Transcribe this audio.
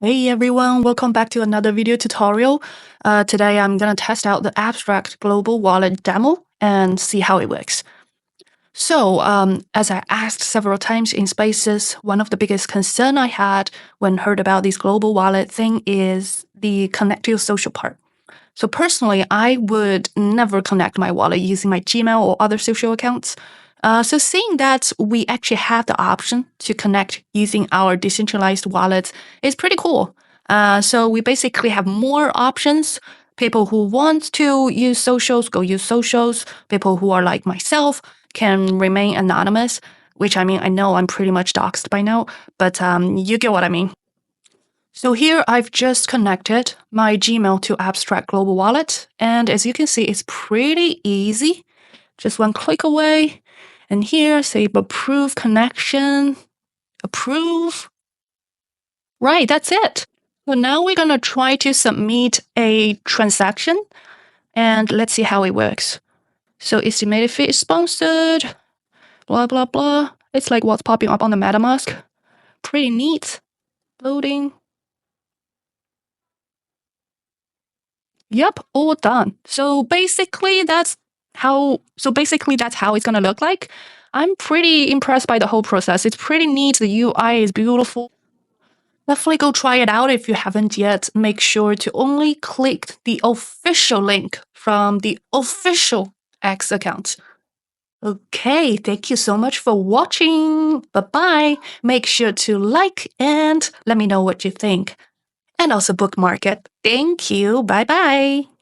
Hey everyone, welcome back to another video tutorial. Today I'm gonna test out the Abstract Global Wallet demo and see how it works. So, as I asked several times in Spaces, one of the biggest concern I had when heard about this global wallet thing is the connect to your social part. So personally, I would never connect my wallet using my Gmail or other social accounts. So seeing that we actually have the option to connect using our decentralized wallets is pretty cool. So we basically have more options. People who want to use socials, go use socials. People who are like myself can remain anonymous, which I mean, I know I'm pretty much doxxed by now, but you get what I mean. So here I've just connected my Gmail to Abstract Global Wallet. And as you can see, it's pretty easy. Just one click away. And here, say approve connection, approve. Right, that's it. So now we're gonna try to submit a transaction and let's see how it works. So estimated fee is sponsored, blah, blah, blah. It's like what's popping up on the MetaMask. Pretty neat. Loading. Yep, all done. So basically that's how it's gonna look like. I'm pretty impressed by the whole process. It's pretty neat. The UI is beautiful. Definitely go try it out if you haven't yet. Make sure to only click the official link from the official X account. Okay, thank you so much for watching. Bye-bye. Make sure to like and let me know what you think. And also bookmark it. Thank you. Bye-bye.